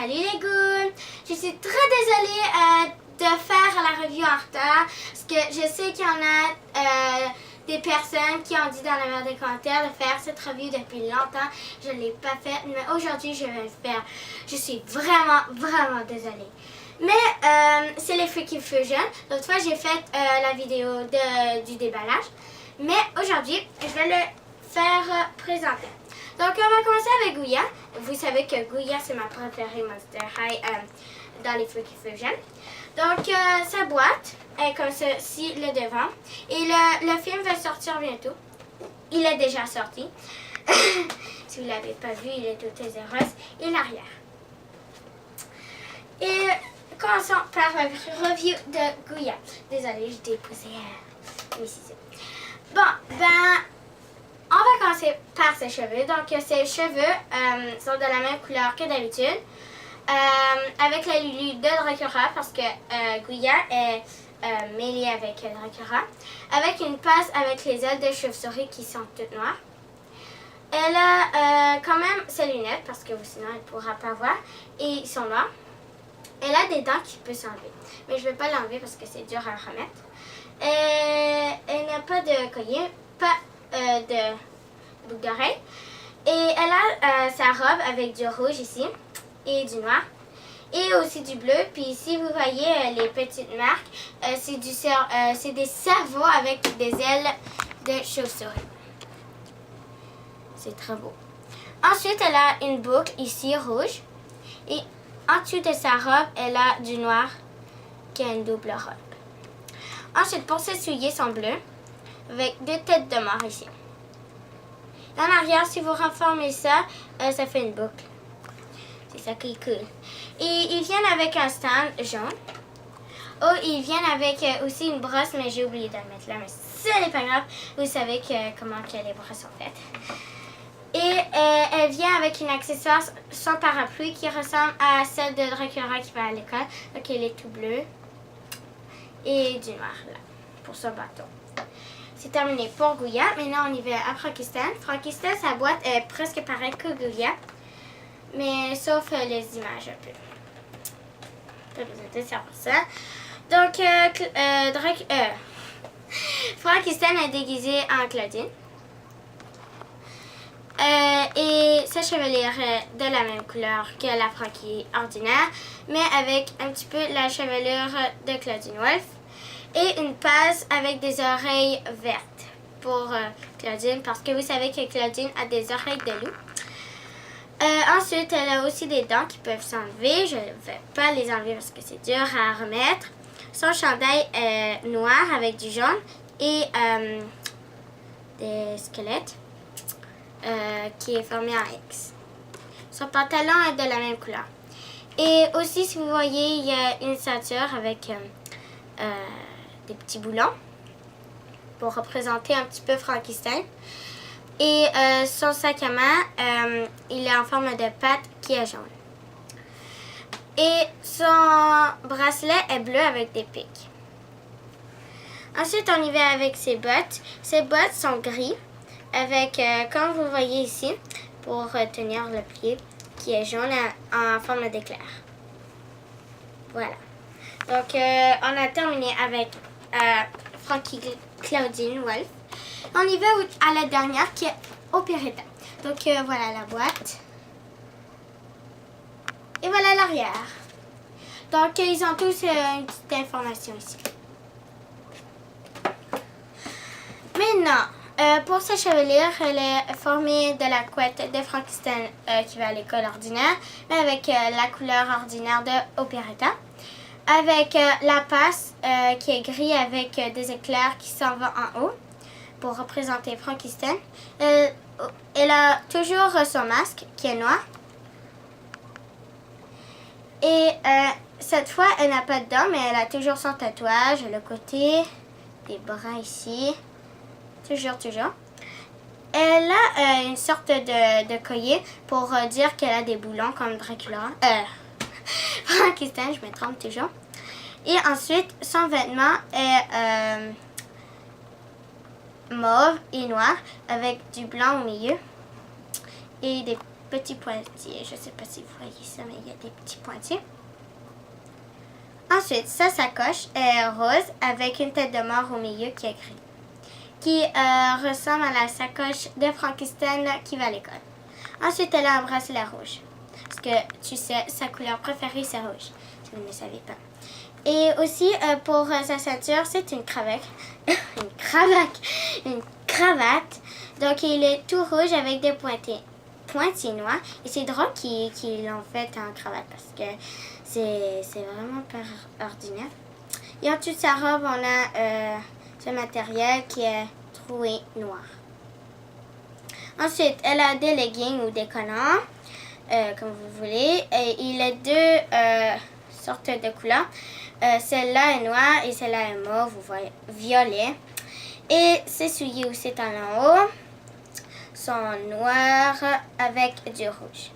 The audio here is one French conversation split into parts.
Salut les goons! Je suis très désolée de faire la review en retard parce que je sais qu'il y en a des personnes qui ont dit dans la barre des commentaires de faire cette review depuis longtemps. Je ne l'ai pas faite, mais aujourd'hui je vais le faire. Je suis vraiment désolée. Mais c'est les Freaky Fusion. L'autre fois j'ai fait la vidéo du déballage. Mais aujourd'hui, je vais le faire présenter. Donc, on va commencer avec Gouya. Vous savez que Gouya, c'est ma préférée Monster High dans les Freaky Fusion. Donc, sa boîte est comme ceci, le devant. Et le film va sortir bientôt. Il est déjà sorti. Si vous ne l'avez pas vu, il est tout rose. Et l'arrière. Et commençons par la review de Gouya. Désolée, je t'ai posé mes ciseaux. Bon, on va commencer par ses cheveux. Donc, ses cheveux sont de la même couleur que d'habitude. Avec la Lulu de Dracula, parce que Gouya est mêlée avec Dracula. Avec une passe avec les ailes de chauve-souris qui sont toutes noires. Elle a quand même ses lunettes, parce que sinon elle ne pourra pas voir. Et ils sont noirs. Elle a des dents qui peuvent s'enlever. Mais je ne vais pas l'enlever parce que c'est dur à remettre. Elle n'a pas de collier, pas de boucle d'oreille. Et elle a sa robe avec du rouge ici et du noir. Et aussi du bleu. Puis ici, vous voyez les petites marques. C'est des cerveaux avec des ailes de chauve-souris. C'est très beau. Ensuite, elle a une boucle ici rouge. Et en dessous de sa robe, elle a du noir qui a une double robe. Ensuite, pour s'essuyer son bleu, avec deux têtes de mort ici. En arrière, si vous renformez ça, ça fait une boucle. C'est ça qui est cool. Et ils viennent avec un stand jaune. Oh, ils viennent avec aussi une brosse, mais j'ai oublié de la mettre là. Mais ce n'est pas grave. Vous savez comment que les brosses sont faites. Et elle vient avec une accessoire sans parapluie qui ressemble à celle de Dracula qui va à l'école. Donc, elle est tout bleue. Et du noir là, pour son bâton. C'est terminé pour Gouya. Maintenant, on y va à Frankistan. Frankistan, sa boîte est presque pareille que Gouya, mais sauf les images un peu. Pas besoin de savoir ça. Donc, Frankistan est déguisé en Claudine. Et sa chevelure est de la même couleur que la Frankie ordinaire, mais avec un petit peu la chevelure de Claudine Wolf. Et une passe avec des oreilles vertes pour Claudine, parce que vous savez que Claudine a des oreilles de loup. Ensuite, elle a aussi des dents qui peuvent s'enlever. Je ne vais pas les enlever parce que c'est dur à remettre. Son chandail est noir avec du jaune et des squelettes. Qui est formé en X. Son pantalon est de la même couleur. Et aussi, si vous voyez, il y a une ceinture avec des petits boulons pour représenter un petit peu Frankistan. Et son sac à main, il est en forme de patte qui est jaune. Et son bracelet est bleu avec des pics. Ensuite, on y va avec ses bottes. Ses bottes sont gris. Avec, comme vous voyez ici, pour tenir le pied qui est jaune en forme d'éclair. Voilà. Donc, on a terminé avec Frankie Claudine Wolf. On y va à la dernière qui est Operetta. Donc, voilà la boîte. Et voilà l'arrière. Donc, ils ont tous une petite information ici. Maintenant, pour sa chevelure, elle est formée de la couette de Frankistan qui va à l'école ordinaire, mais avec la couleur ordinaire de Operetta. Avec la passe qui est gris avec des éclairs qui s'en vont en haut pour représenter Frankistan. Elle a toujours son masque qui est noir. Et cette fois, elle n'a pas de dents, mais elle a toujours son tatouage, le côté, des bras ici. Toujours. Elle a une sorte de collier pour dire qu'elle a des boulons comme Dracula. Frankistan, je me trompe toujours. Et ensuite, son vêtement est mauve et noir avec du blanc au milieu. Et des petits pointillés. Je ne sais pas si vous voyez ça, mais il y a des petits pointillés. Ensuite, sa sacoche est rose avec une tête de mort au milieu qui est gris, qui ressemble à la sacoche de Frankenstein qui va à l'école. Ensuite, elle a un bracelet rouge, parce que tu sais, sa couleur préférée c'est rouge, si vous ne le savez pas. Et aussi, pour sa ceinture, c'est une cravate. Une cravate. Donc, il est tout rouge avec des pointillés noirs. Et c'est drôle qu'ils l'ont fait en cravate parce que c'est vraiment pas ordinaire. Et en dessous de sa robe, on a ce matériel qui est troué noir. Ensuite, elle a des leggings ou des collants, comme vous voulez. Et il a deux sortes de couleurs. Celle-là est noire et celle-là est mauve ou violet. Et ses souliers aussi en haut sont noirs avec du rouge.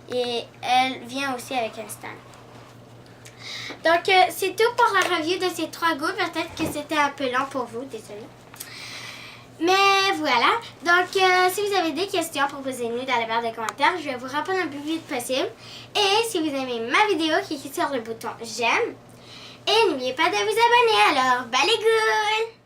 Et elle vient aussi avec un stand. Donc, c'est tout pour la review de ces 3 goûts. Peut-être que c'était un peu long pour vous, désolée. Mais voilà. Donc, si vous avez des questions, proposez-nous dans la barre de commentaires. Je vais vous répondre le plus vite possible. Et si vous aimez ma vidéo, cliquez sur le bouton j'aime. Et n'oubliez pas de vous abonner. Alors, bye les ghouls!